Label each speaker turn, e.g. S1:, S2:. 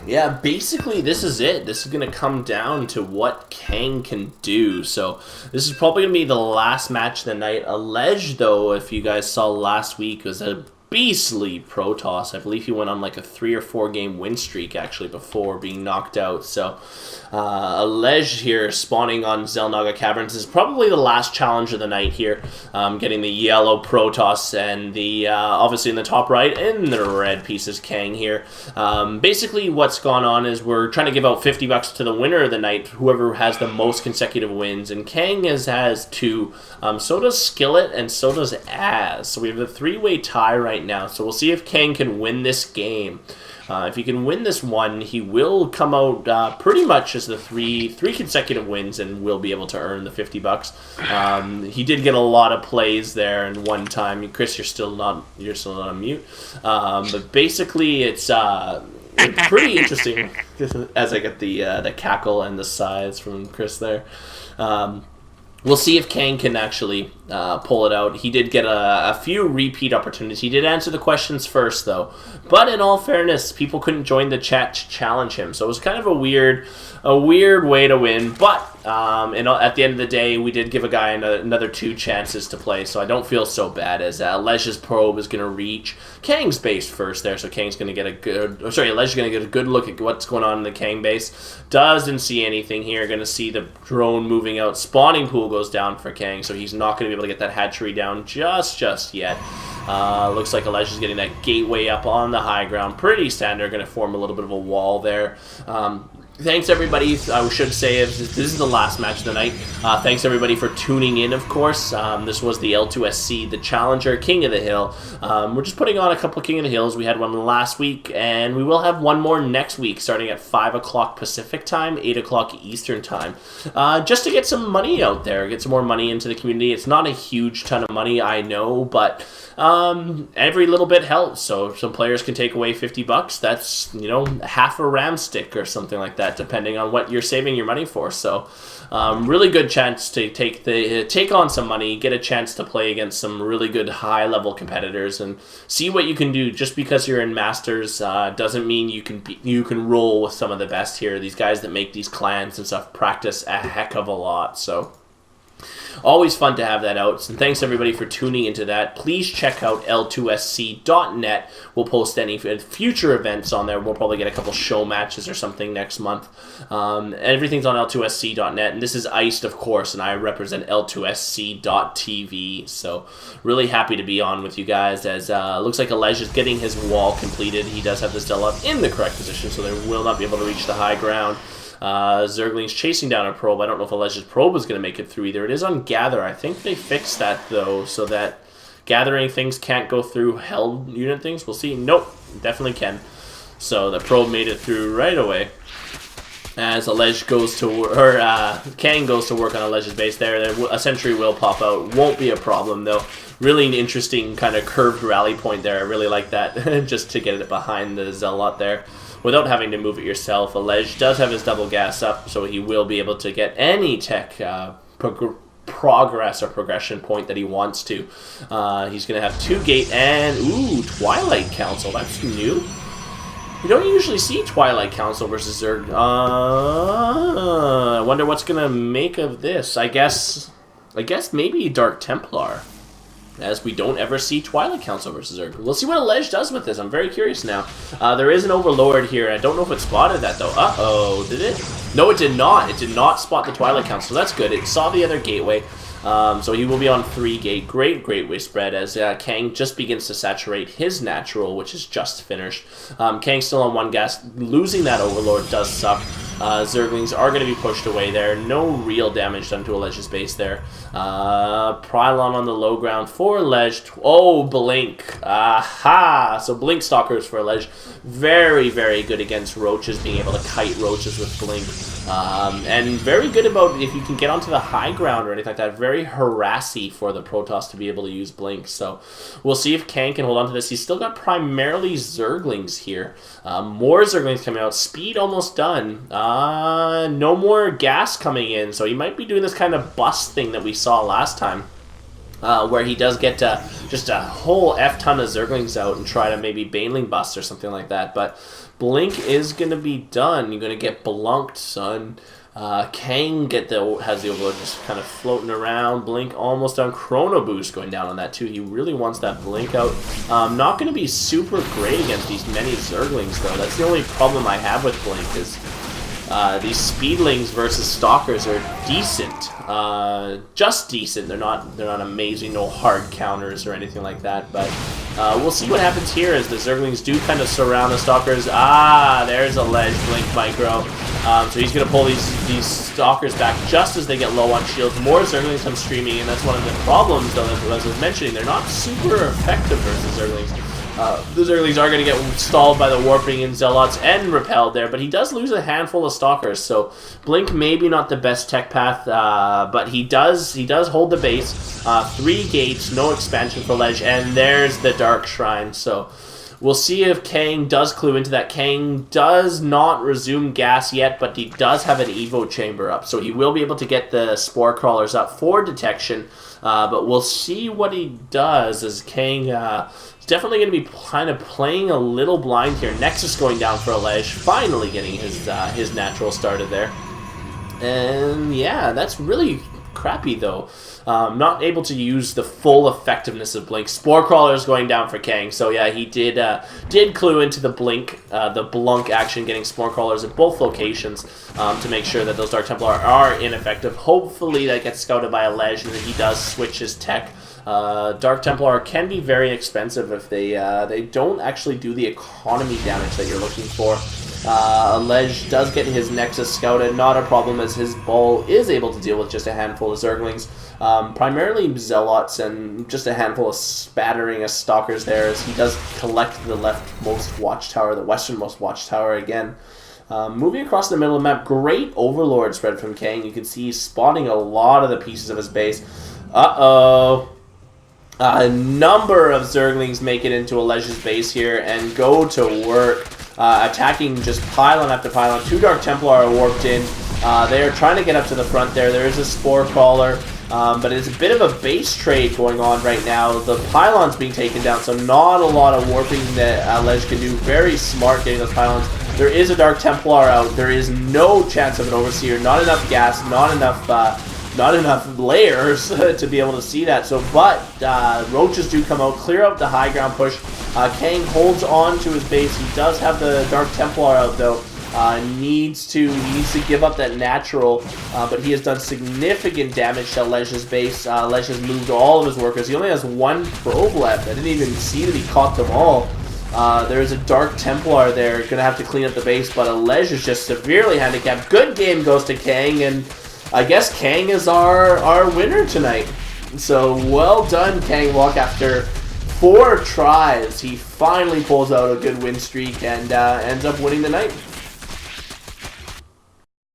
S1: Yeah, basically this is it. This is going to come down to what Kang can do. So this is probably going to be the last match of the night. aLeJ, though, if you guys saw last week, was a beastly Protoss. I believe he went on like a 3 or 4 game win streak actually before being knocked out. So aLeJ here spawning on Xel'Naga Caverns is probably the last challenge of the night here. Getting the yellow Protoss and the obviously in the top right and the red pieces Kang here. Basically what's gone on is we're trying to give out $50 to the winner of the night, whoever has the most consecutive wins, and Kang has 2. So does Skillet and so does Az. So we have a 3-way tie right now. So we'll see if Kang can win this game. If he can win this one, he will come out pretty much as the three consecutive wins and will be able to earn the $50. He did get a lot of plays there in one time. Chris, you're still not on mute. But basically, it's pretty interesting as I get the cackle and the sighs from Chris there. We'll see if Kang can actually pull it out. He did get a few repeat opportunities. He did answer the questions first, though. But in all fairness, people couldn't join the chat to challenge him. So it was kind of a weird way to win. But at the end of the day, we did give a guy another 2 chances to play. So I don't feel so bad, as aLeJ's probe is going to reach Kang's base first there. So Kang's going to get aLeJ's going to get a good look at what's going on in the Kang base. Doesn't see anything here. Going to see the drone moving out. Spawning pool goes down for Kang, so he's not going to be able to get that hatchery down just yet. Looks like aLeJ is getting that gateway up on the high ground. Pretty standard. Going to form a little bit of a wall there. Thanks, everybody. I should say this is the last match of the night. Thanks, everybody, for tuning in, of course. This was the L2SC, the Challenger, King of the Hill. We're just putting on a couple King of the Hills. We had one last week, and we will have one more next week, starting at 5 o'clock Pacific time, 8 o'clock Eastern time, just to get some money out there, get some more money into the community. It's not a huge ton of money, I know, but every little bit helps. So some players can take away $50. That's, half a ram stick or something like that, depending on what you're saving your money for. So really good chance to take on some money, get a chance to play against some really good high level competitors and see what you can do. Just because you're in Masters doesn't mean you can roll with some of the best here. These guys that make these clans and stuff practice a heck of a lot. So always fun to have that out. And thanks everybody for tuning into that. Please check out L2SC.net. We'll post any future events on there. We'll probably get a couple show matches or something next month. Everything's on L2SC.net. And this is Iced, of course, and I represent L2SC.tv. So really happy to be on with you guys, as looks like aLeJ is getting his wall completed. He does have the Stella in the correct position, so they will not be able to reach the high ground. Zergling's chasing down a probe. I don't know if aLeJ's probe is going to make it through either. It is on Gather. I think they fixed that, though, so that gathering things can't go through held unit things. We'll see. Nope, definitely can. So the probe made it through right away. As aLeJ goes to, Kang goes to work on aLeJ's base there. A sentry will pop out. Won't be a problem, though. Really an interesting kind of curved rally point there. I really like that, just to get it behind the Zealot there, without having to move it yourself. aLeJ does have his double gas up, so he will be able to get any tech progress or progression point that he wants to. He's going to have 2 gate and, Twilight Council. That's new. You don't usually see Twilight Council versus Zerg. I wonder what's going to make of this. I guess maybe Dark Templar, as we don't ever see Twilight Council versus Zerg. We'll see what aLeJ does with this. I'm very curious now. There is an Overlord here. I don't know if it spotted that, though. Uh-oh, did it? No, it did not. It did not spot the Twilight Council. That's good. It saw the other gateway. So he will be on 3 gate. Great way spread, as Kang just begins to saturate his natural, which is just finished. Kang's still on 1 gas. Losing that Overlord does suck. Zerglings are going to be pushed away there. No real damage done to aLeJ's base there. Prylon on the low ground for aLeJ. Oh, Blink. Aha! So Blink Stalkers for aLeJ. Very good against roaches, being able to kite roaches with Blink. And very good about if you can get onto the high ground or anything like that. Very harassy for the Protoss to be able to use Blink. So we'll see if Kang can hold on to this. He's still got primarily Zerglings here. More Zerglings coming out. Speed almost done. No more gas coming in. So he might be doing this kind of bust thing that we saw last time. Where he does get just a whole F ton of Zerglings out and try to maybe Baneling bust or something like that. But Blink is going to be done. You're going to get blunked, son. Kang has the overload just kind of floating around. Blink almost on Chrono Boost going down on that too. He really wants that Blink out. Not going to be super great against these many Zerglings though. That's the only problem I have with Blink is these Speedlings versus Stalkers are decent. Just decent. They're not amazing, no hard counters or anything like that, but we'll see what happens here as the Zerglings do kind of surround the Stalkers. There's aLeJ Blink Micro. So he's going to pull these Stalkers back just as they get low on shields. More Zerglings come streaming, and that's one of the problems, though, as I was mentioning. They're not super effective versus Zerglings. The Zerglings are going to get stalled by the Warping and Zealots and repelled there, but he does lose a handful of Stalkers, so Blink maybe not the best tech path, but he does hold the base. 3 gates, no expansion for aLeJ, and there's the Dark Shrine, so we'll see if Kang does clue into that. Kang does not resume gas yet, but he does have an Evo chamber up, so he will be able to get the Spore Crawlers up for detection, but we'll see what he does as Kang definitely going to be kind of playing a little blind here. Nexus going down for aLeJ, finally getting his natural started there. And yeah, that's really crappy though. Not able to use the full effectiveness of Blink. Spore Crawlers going down for Kang. So yeah, he did clue into the Blink, the Blunk action, getting Spore Crawlers at both locations to make sure that those Dark Templar are ineffective. Hopefully that gets scouted by aLeJ and that he does switch his tech. Dark Templar can be very expensive if they don't actually do the economy damage that you're looking for. aLeJ does get his Nexus scouted, not a problem as his ball is able to deal with just a handful of Zerglings. Primarily Zealots and just a handful of spattering of Stalkers there as he does collect the leftmost watchtower, the westernmost watchtower again. Moving across the middle of the map, great Overlord spread from Kang. You can see he's spotting a lot of the pieces of his base. A number of Zerglings make it into aLeJ's base here and go to work, attacking just pylon after pylon. 2 Dark Templar are warped in. They are trying to get up to the front there. There is a Spore Crawler, but it's a bit of a base trade going on right now. The pylon's being taken down, so not a lot of warping that aLeJ can do. Very smart getting those pylons. There is a Dark Templar out. There is no chance of an Overseer. Not enough gas, not enough layers to be able to see that. So, but Roaches do come out, clear out the high ground push. Kang holds on to his base. He does have the Dark Templar out though. Needs to give up that natural, but he has done significant damage to aLeJ's base. aLeJ has moved all of his workers. He only has 1 probe left. I didn't even see that he caught them all. There is a Dark Templar there, gonna have to clean up the base, but aLeJ is just severely handicapped. Good game goes to Kang, and I guess Kang is our winner tonight. So well done, Kangwook. After 4 tries, he finally pulls out a good win streak and ends up winning the night.